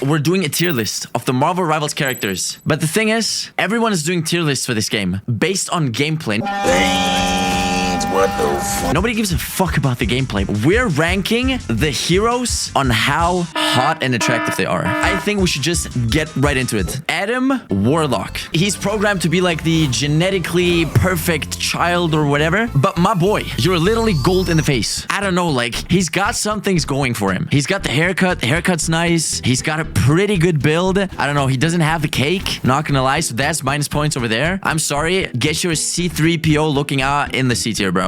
we're doing a tier list of the Marvel Rivals characters. But the thing is, everyone is doing tier lists for this game based on gameplay. What the fuck? Nobody gives a fuck about the gameplay. We're ranking the heroes on how hot and attractive they are. I think we should just get right into it. Adam Warlock. He's programmed to be like the genetically perfect child or whatever. But my boy, you're literally gold in the face. I don't know, like, he's got some things going for him. He's got the haircut. The haircut's nice. He's got a pretty good build. I don't know. He doesn't have the cake. Not gonna lie. So that's minus points over there. I'm sorry. Get your C3PO looking out in the C tier, bro.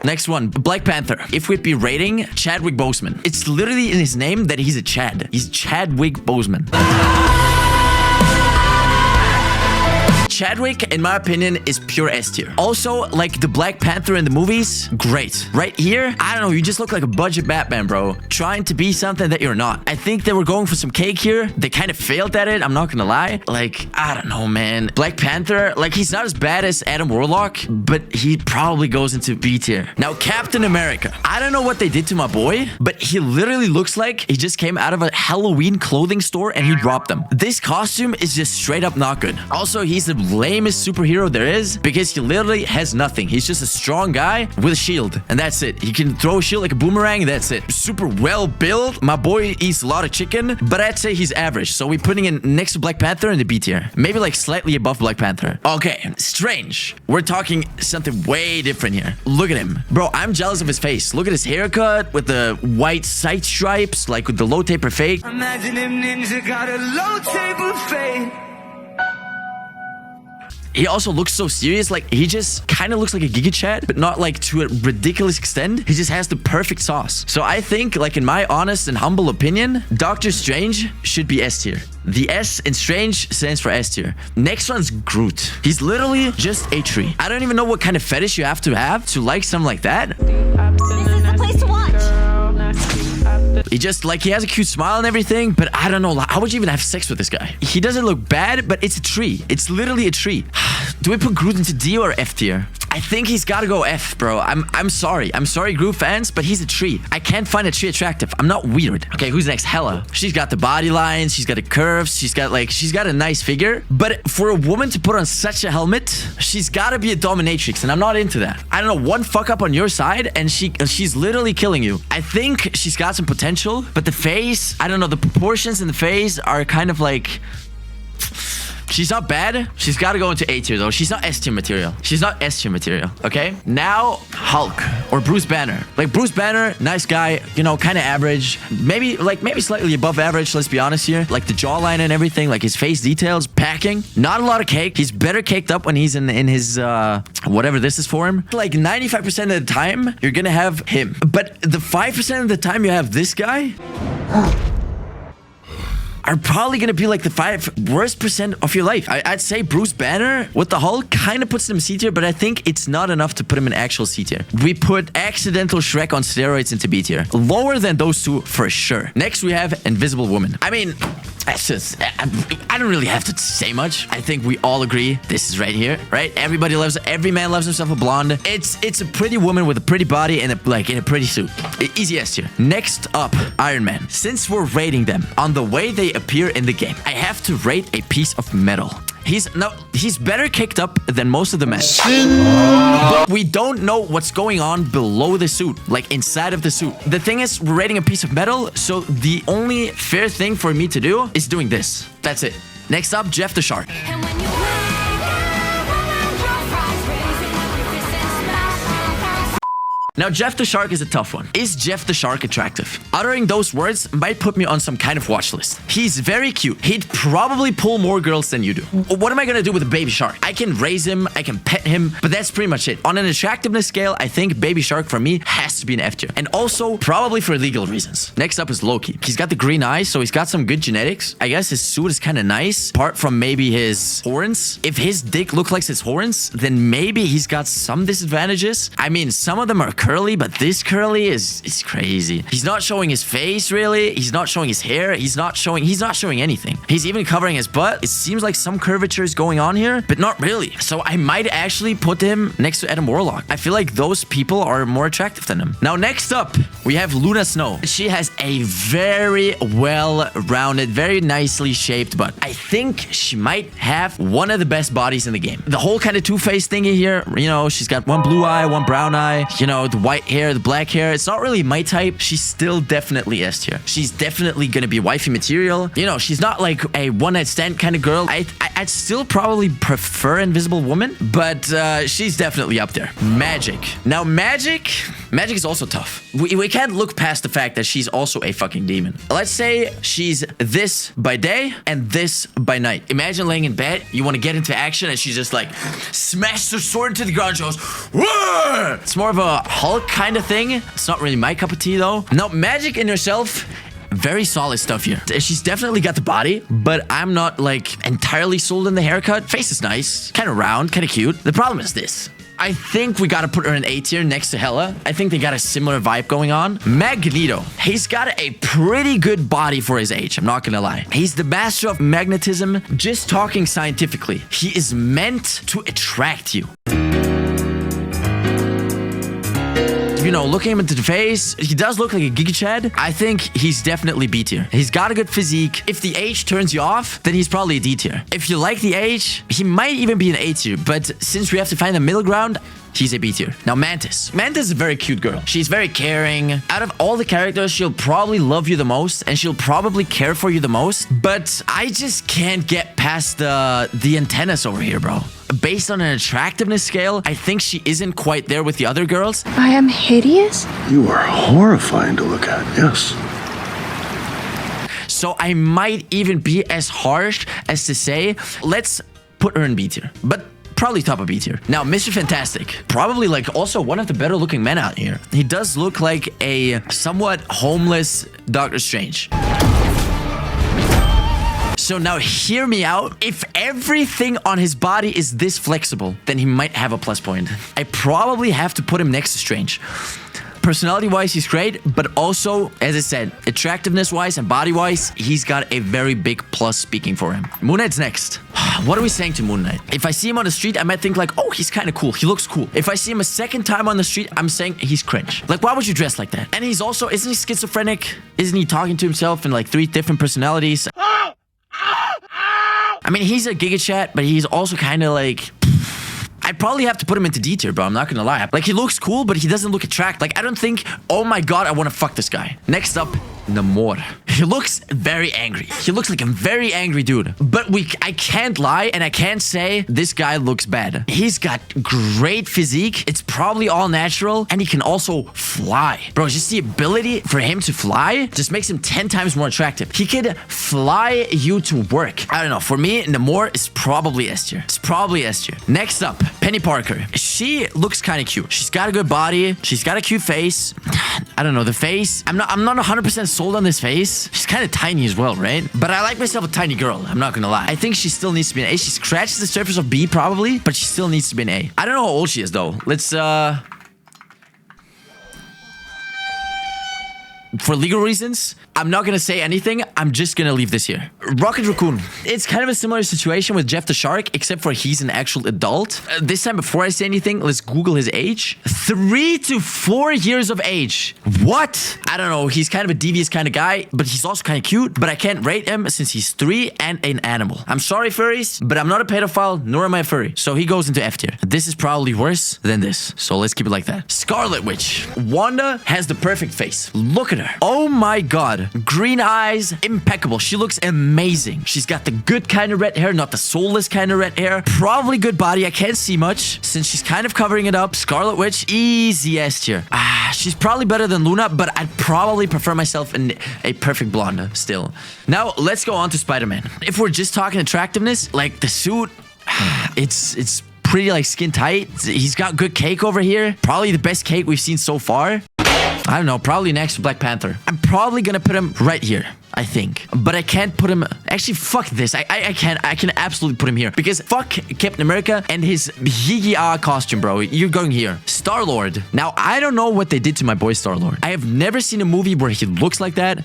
Next one, Black Panther. If we'd be rating Chadwick Boseman, it's literally in his name that he's a Chad. He's Chadwick Boseman. Chadwick, in my opinion, is pure S tier. Also, like the Black Panther in the movies, great. Right here, I don't know, you just look like a budget Batman, bro. Trying to be something that you're not. I think they were going for some cake here. They kind of failed at it, I'm not gonna lie. Like, I don't know, man. Black Panther, like, he's not as bad as Adam Warlock, but he probably goes into B tier. Now, Captain America. I don't know what they did to my boy, but he literally looks like he just came out of a Halloween clothing store and he dropped them. This costume is just straight up not good. Also, he's the lamest superhero there is because he literally has nothing. He's just a strong guy with a shield, and that's it. He can throw a shield like a boomerang, that's it. Super well built. My boy eats a lot of chicken, but I'd say he's average. So we're putting in next to Black Panther in the B tier. Maybe like slightly above Black Panther. Okay, Strange. We're talking something way different here. Look at him. Bro, I'm jealous of his face. Look at his haircut with the white sight stripes, like with the low taper fade. Imagine him ninja got a low taper fade. He also looks so serious. Like, he just kind of looks like a Giga Chad, but not like to a ridiculous extent. He just has the perfect sauce. So I think, like, in my honest and humble opinion, Doctor Strange should be S tier. The S in Strange stands for S tier. Next one's Groot. He's literally just a tree. I don't even know what kind of fetish you have to like something like that. This is the place to watch. He just, like, he has a cute smile and everything, but I don't know, how would you even have sex with this guy? He doesn't look bad, but it's a tree. It's literally a tree. Do we put Groot into D or F tier? I think he's got to go F, bro. I'm sorry. I'm sorry, Groot fans, but he's a tree. I can't find a tree attractive. I'm not weird. Okay, who's next? Hela. She's got the body lines. She's got the curves. She's got a nice figure. But for a woman to put on such a helmet, she's got to be a dominatrix, and I'm not into that. I don't know, one fuck up on your side, and she's literally killing you. I think she's got some potential, but the face, I don't know, the proportions in the face are kind of like... She's not bad. She's got to go into A tier, though. She's not S tier material. She's not S tier material, okay? Now, Hulk or Bruce Banner. Like, Bruce Banner, nice guy, you know, kind of average. Maybe slightly above average, let's be honest here. Like, the jawline and everything, like his face details, packing. Not a lot of cake. He's better caked up when he's in his, whatever this is for him. Like, 95% of the time, you're gonna have him. But the 5% of the time you have this guy... are probably going to be like the 5 worst % of your life. I'd say Bruce Banner with the Hulk kind of puts him C tier, but I think it's not enough to put him in actual C tier. We put Accidental Shrek on steroids into B tier. Lower than those two for sure. Next, we have Invisible Woman. I mean... that's just, I don't really have to say much. I think we all agree this is right here, right? Every man loves himself a blonde. It's a pretty woman with a pretty body and in a pretty suit. Easy S tier. Next up, Iron Man. Since we're rating them on the way they appear in the game, I have to rate a piece of metal. He's better kicked up than most of the men. But we don't know what's going on below the suit, like inside of the suit. The thing is, we're rating a piece of metal, so the only fair thing for me to do is doing this. That's it. Next up, Jeff the Shark. Now, Jeff the Shark is a tough one. Is Jeff the Shark attractive? Uttering those words might put me on some kind of watch list. He's very cute. He'd probably pull more girls than you do. What am I gonna do with a baby shark? I can raise him, I can pet him, but that's pretty much it. On an attractiveness scale, I think baby shark for me has to be an F tier. And also, probably for legal reasons. Next up is Loki. He's got the green eyes, so he's got some good genetics. I guess his suit is kind of nice, apart from maybe his horns. If his dick looks like his horns, then maybe he's got some disadvantages. I mean, some of them are curly, but this curly is crazy. He's not showing his face really. He's not showing his hair. He's not showing anything. He's even covering his butt. It seems like some curvature is going on here, but not really. So I might actually put him next to Adam Warlock. I feel like those people are more attractive than him. Now, next up, we have Luna Snow. She has a very well-rounded, very nicely shaped butt. I think she might have one of the best bodies in the game. The whole kind of two-face thingy here, you know, she's got one blue eye, one brown eye, you know, the white hair, the black hair. It's not really my type. She's still definitely S tier. She's definitely gonna be wifey material. You know, she's not like a one-night stand kind of girl. I'd still probably prefer Invisible Woman, but she's definitely up there. Magik. Now, Magik is also tough. We can't look past the fact that she's also a fucking demon. Let's say she's this by day and this by night. Imagine laying in bed, you want to get into action, and she's just like smashes her sword into the ground and goes, "Whoa!" It's more of a Hulk kind of thing. It's not really my cup of tea though. Now, Magik in herself, very solid stuff here. She's definitely got the body, but I'm not like entirely sold on the haircut. Face is nice, kind of round, kind of cute. The problem is this. I think we gotta put her in A tier next to Hela. I think they got a similar vibe going on. Magneto. He's got a pretty good body for his age, I'm not gonna lie. He's the master of magnetism. Just talking scientifically, he is meant to attract you. You know, looking him into the face, he does look like a Giga Chad. I think he's definitely B tier. He's got a good physique. If the age turns you off, then he's probably a D tier. If you like the age, he might even be an A tier. But since we have to find the middle ground, he's a B tier. Now, Mantis. Mantis is a very cute girl. She's very caring. Out of all the characters, she'll probably love you the most, and she'll probably care for you the most. But I just can't get past the antennas over here, bro. Based on an attractiveness scale, I think she isn't quite there with the other girls. I am hideous? You are horrifying to look at, yes. So I might even be as harsh as to say, let's put her in B tier. But probably top of B tier. Now, Mr. Fantastic. Probably like also one of the better looking men out here. He does look like a somewhat homeless Doctor Strange. So now hear me out. If everything on his body is this flexible, then he might have a plus point. I probably have to put him next to Strange. Personality-wise, he's great, but also, as I said, attractiveness-wise and body-wise, he's got a very big plus speaking for him. Moon Knight's next. What are we saying to Moon Knight? If I see him on the street, I might think like, oh, he's kind of cool. He looks cool. If I see him a second time on the street, I'm saying he's cringe. Like, why would you dress like that? And he's also, isn't he schizophrenic? Isn't he talking to himself in like 3 different personalities? I mean, he's a Giga Chat, but he's also kind of like... I'd probably have to put him into D tier, bro. I'm not gonna lie. Like, he looks cool, but he doesn't look attractive. Like, I don't think, oh my god, I want to fuck this guy. Next up, Namor. He looks very angry. He looks like a very angry dude. But I can't lie, and I can't say this guy looks bad. He's got great physique. It's probably all natural, and he can also fly. Bro, just the ability for him to fly just makes him 10 times more attractive. He could fly you to work. I don't know. For me, Namor is probably S tier. It's probably S tier. Next up, Peni Parker. She looks kind of cute. She's got a good body. She's got a cute face. I don't know, the face. I'm not 100% sold on this face. She's kind of tiny as well, right? But I like myself a tiny girl. I'm not gonna lie. I think she still needs to be an A. She scratches the surface of B probably, but she still needs to be an A. I don't know how old she is though. Let's for legal reasons, I'm not gonna say anything. I'm just gonna leave this here. Rocket Raccoon. It's kind of a similar situation with Jeff the Shark, except for he's an actual adult. This time, before I say anything, let's Google his age. 3 to 4 years of age. What? I don't know. He's kind of a devious kind of guy, but he's also kind of cute. But I can't rate him since he's 3 and an animal. I'm sorry, furries, but I'm not a pedophile, nor am I a furry. So he goes into F tier. This is probably worse than this. So let's keep it like that. Scarlet Witch. Wanda has the perfect face. Look at her. Oh my god. Green eyes, impeccable. She looks amazing. She's got the good kind of red hair, not the soulless kind of red hair. Probably good body. I can't see much since she's kind of covering it up. Scarlet Witch, easy S tier. She's probably better than Luna, but I'd probably prefer myself in a perfect blonde still. Now, let's go on to Spider-Man. If we're just talking attractiveness, like the suit, it's pretty like skin tight. He's got good cake over here. Probably the best cake we've seen so far. I don't know, probably next to Black Panther. I'm probably gonna put him right here, I think. But I can't put him... Actually, fuck this. I can't. I can absolutely put him here. Because fuck Captain America and his Higi-ah costume, bro. You're going here. Star-Lord. Now, I don't know what they did to my boy Star-Lord. I have never seen a movie where he looks like that.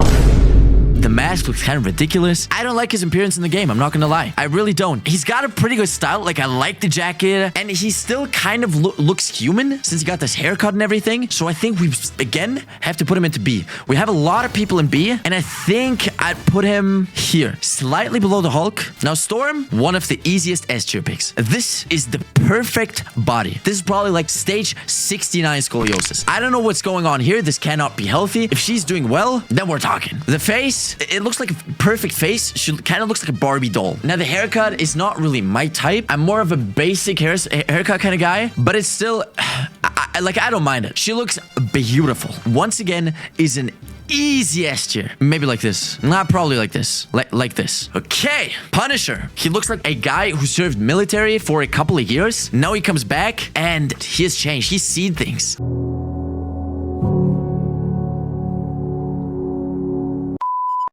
The mask looks kind of ridiculous. I don't like his appearance in the game. I'm not gonna lie. I really don't. He's got a pretty good style. Like, I like the jacket. And he still kind of looks human since he got this haircut and everything. So I think we, again, have to put him into B. We have a lot of people in B. And I think I'd put him here. Slightly below the Hulk. Now, Storm, one of the easiest S tier picks. This is the perfect body. This is probably like stage 69 scoliosis. I don't know what's going on here. This cannot be healthy. If she's doing well, then we're talking. The face... It looks like a perfect face. She kind of looks like a Barbie doll. Now, the haircut is not really my type. I'm more of a basic haircut kind of guy, but it's still... I don't mind it. She looks beautiful. Once again, is an easy S tier. Maybe like this. Not probably like this. Like this. Okay. Punisher. He looks like a guy who served military for a couple of years. Now he comes back and he has changed. He's seen things.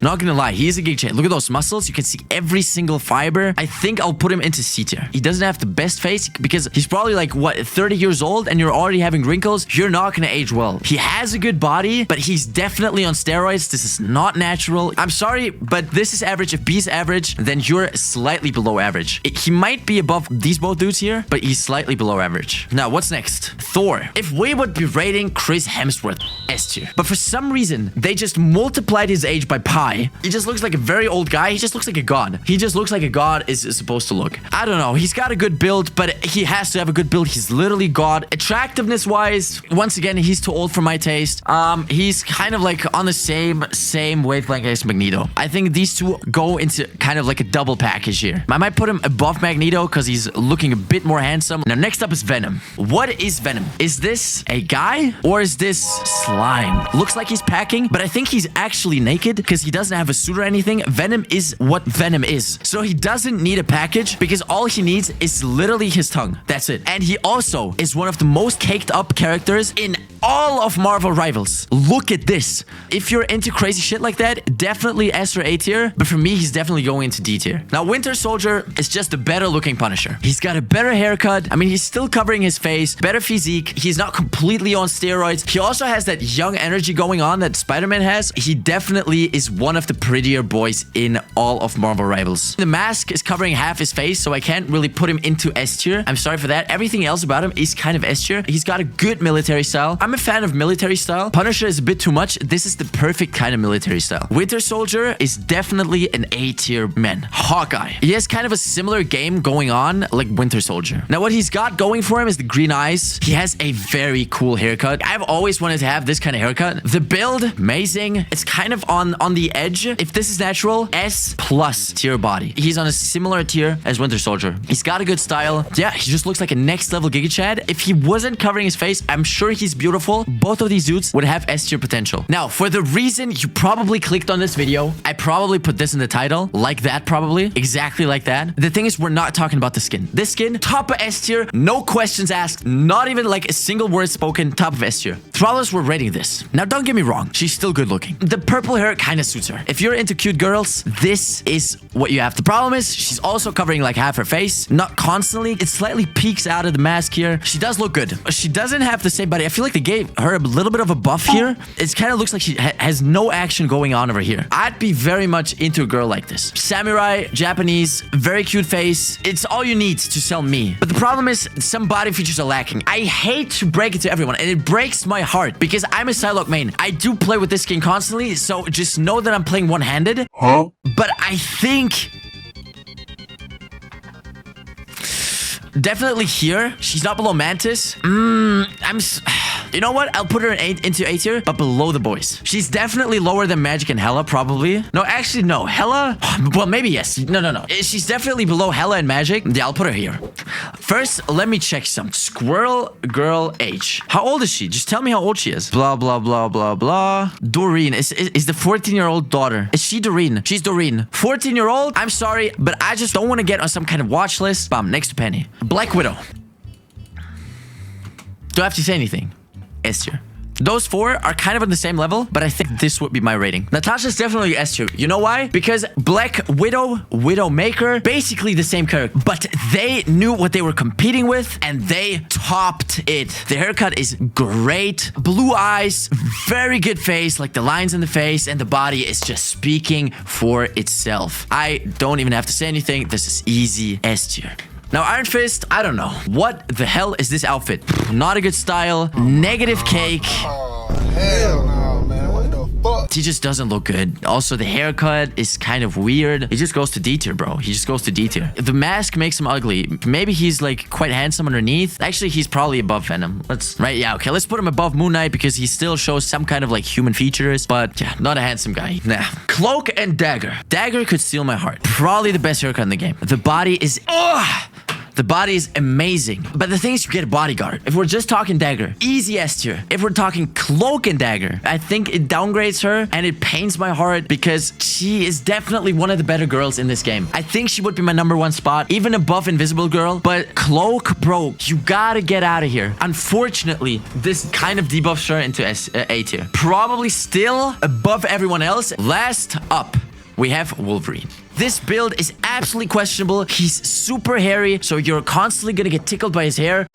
Not gonna lie, he is a gig chain. Look at those muscles. You can see every single fiber. I think I'll put him into C tier. He doesn't have the best face because he's probably like, what, 30 years old and you're already having wrinkles? You're not gonna age well. He has a good body, but he's definitely on steroids. This is not natural. I'm sorry, but this is average. If B's average, then you're slightly below average. He might be above these both dudes here, but he's slightly below average. Now, what's next? Thor. If we would be rating Chris Hemsworth S tier, but for some reason, they just multiplied his age by pi. He just looks like a very old guy. He just looks like a god. He just looks like a god is supposed to look. I don't know. He's got a good build, but he has to have a good build. He's literally god. Attractiveness wise, once again, he's too old for my taste. He's kind of like on the same wavelength as Magneto. I think these two go into kind of like a double package here. I might put him above Magneto because he's looking a bit more handsome. Now, next up is Venom. What is Venom? Is this a guy or is this slime? Looks like he's packing, but I think he's actually naked because he doesn't have a suit or anything. Venom is what Venom is. So he doesn't need a package because all he needs is literally his tongue. That's it. And he also is one of the most caked up characters in all of Marvel Rivals. Look at this. If you're into crazy shit like that, definitely S or A tier. But for me, he's definitely going into D tier. Now, Winter Soldier is just a better looking Punisher. He's got a better haircut. I mean, he's still covering his face. Better physique. He's not completely on steroids. He also has that young energy going on that Spider-Man has. He definitely is one of the prettier boys in all of Marvel Rivals. The mask is covering half his face, so I can't really put him into S tier. I'm sorry for that. Everything else about him is kind of S tier. He's got a good military style. I'm a fan of military style. Punisher is a bit too much. This is the perfect kind of military style. Winter Soldier is definitely an A tier man. Hawkeye. He has kind of a similar game going on like Winter Soldier. Now, what he's got going for him is the green eyes. He has a very cool haircut. I've always wanted to have this kind of haircut. The build, amazing. It's kind of on the edge. If this is natural, S plus tier body. He's on a similar tier as Winter Soldier. He's got a good style. Yeah, he just looks like a next level Giga Chad. If he wasn't covering his face, I'm sure he's beautiful. Both of these dudes would have S tier potential. Now, for the reason you probably clicked on this video, I probably put this in the title. Like that, probably. Exactly like that. The thing is, we're not talking about the skin. This skin, top of S tier. No questions asked. Not even like a single word spoken. Top of S tier. Thrallers were rating this. Now, don't get me wrong. She's still good looking. The purple hair kind of suits her. If you're into cute girls, this is what you have. The problem is, she's also covering like half her face. Not constantly. It slightly peeks out of the mask here. She does look good. She doesn't have the same body. I feel like they gave her a little bit of a buff here. It kind of looks like she has no action going on over here. I'd be very much into a girl like this. Samurai, Japanese, very cute face. It's all you need to sell me. But the problem is, some body features are lacking. I hate to break it to everyone, and it breaks my heart because I'm a Psylocke main. I do play with this skin constantly, so just know that I'm playing one-handed. Huh? But I think... definitely here. She's not below Mantis. You know what? I'll put her into A tier, but below the boys. She's definitely lower than Magik and Hela, probably. No, actually, no. Hela? Well, maybe yes. No. She's definitely below Hela and Magik. Yeah, I'll put her here. First, let me check some. Squirrel girl age. How old is she? Just tell me how old she is. Blah, blah, blah, blah, blah. Doreen is the 14-year-old daughter. Is she Doreen? She's Doreen. 14-year-old? I'm sorry, but I just don't want to get on some kind of watch list. Bam, next to Peni. Black Widow. Do I have to say anything? S tier. Those 4 are kind of on the same level, but I think this would be my rating. Natasha's definitely S tier. You know why? Because Black Widow, Widowmaker, basically the same character, but they knew what they were competing with and they topped it. The haircut is great. Blue eyes, very good face, like the lines in the face, and the body is just speaking for itself. I don't even have to say anything. This is easy S tier. Now, Iron Fist, I don't know. What the hell is this outfit? Not a good style. Negative cake. Oh, hell no, man. What the fuck? He just doesn't look good. Also, the haircut is kind of weird. He just goes to D tier, bro. He just goes to D tier. The mask makes him ugly. Maybe he's like quite handsome underneath. Actually, he's probably above Venom. Let's put him above Moon Knight because he still shows some kind of like human features. But yeah, not a handsome guy. Nah. Cloak and Dagger. Dagger could steal my heart. Probably the best haircut in the game. The body is... The body is amazing. But the thing is, you get a bodyguard. If we're just talking Dagger, easy S tier. If we're talking Cloak and Dagger, I think it downgrades her and it pains my heart because she is definitely one of the better girls in this game. I think she would be my #1 spot, even above Invisible Girl. But Cloak, bro, you gotta get out of here. Unfortunately, this kind of debuffs her into A tier. Probably still above everyone else. Last up, we have Wolverine. This build is absolutely questionable. He's super hairy, so you're constantly gonna get tickled by his hair.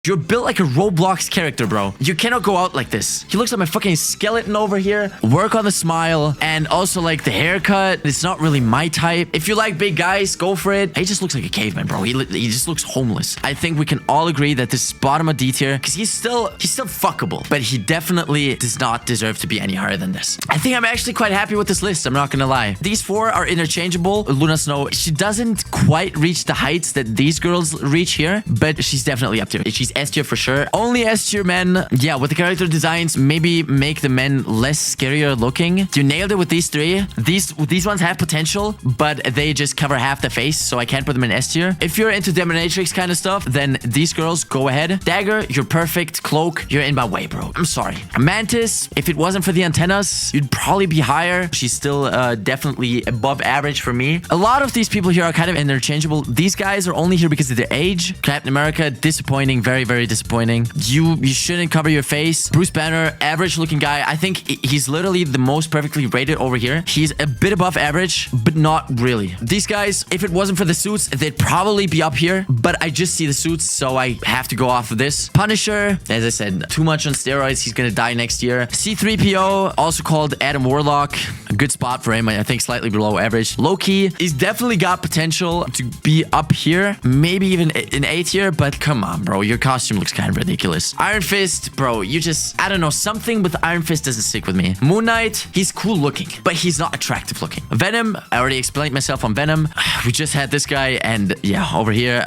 You're built like a Roblox character, bro. You cannot go out like this. He looks like my fucking skeleton over here. Work on the smile. And also, like, the haircut. It's not really my type. If you like big guys, go for it. He just looks like a caveman, bro. He just looks homeless. I think we can all agree that this is bottom of D tier. Because he's still fuckable. But he definitely does not deserve to be any higher than this. I think I'm actually quite happy with this list. I'm not gonna lie. These 4 are interchangeable. Luna Snow, she doesn't quite reach the heights that these girls reach here. But she's definitely up there. She's S tier for sure. Only S tier men. Yeah, with the character designs, maybe make the men less scarier looking. You nailed it with these 3. These ones have potential, but they just cover half the face, so I can't put them in S tier. If you're into Dominatrix kind of stuff, then these girls, go ahead. Dagger, you're perfect. Cloak, you're in my way, bro. I'm sorry. Mantis, if it wasn't for the antennas, you'd probably be higher. She's still definitely above average for me. A lot of these people here are kind of interchangeable. These guys are only here because of their age. Captain America, disappointing. Very, very disappointing. You shouldn't cover your face. Bruce Banner, average looking guy. I think he's literally the most perfectly rated over here. He's a bit above average, but not really. These guys, if it wasn't for the suits, they'd probably be up here, but I just see the suits, so I have to go off of this. Punisher, as I said, too much on steroids. He's gonna die next year. C-3PO, also called Adam Warlock. A good spot for him. I think slightly below average. Loki, he's definitely got potential to be up here, maybe even in A tier, but come on, bro. Your costume looks kind of ridiculous. Iron Fist, bro, you just... I don't know. Something with Iron Fist doesn't stick with me. Moon Knight, he's cool looking, but he's not attractive looking. Venom, I already explained myself on Venom. We just had this guy, and yeah, over here,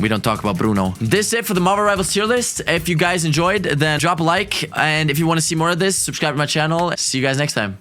we don't talk about Bruno. This is it for the Marvel Rivals tier list. If you guys enjoyed, then drop a like, and if you want to see more of this, subscribe to my channel. See you guys next time.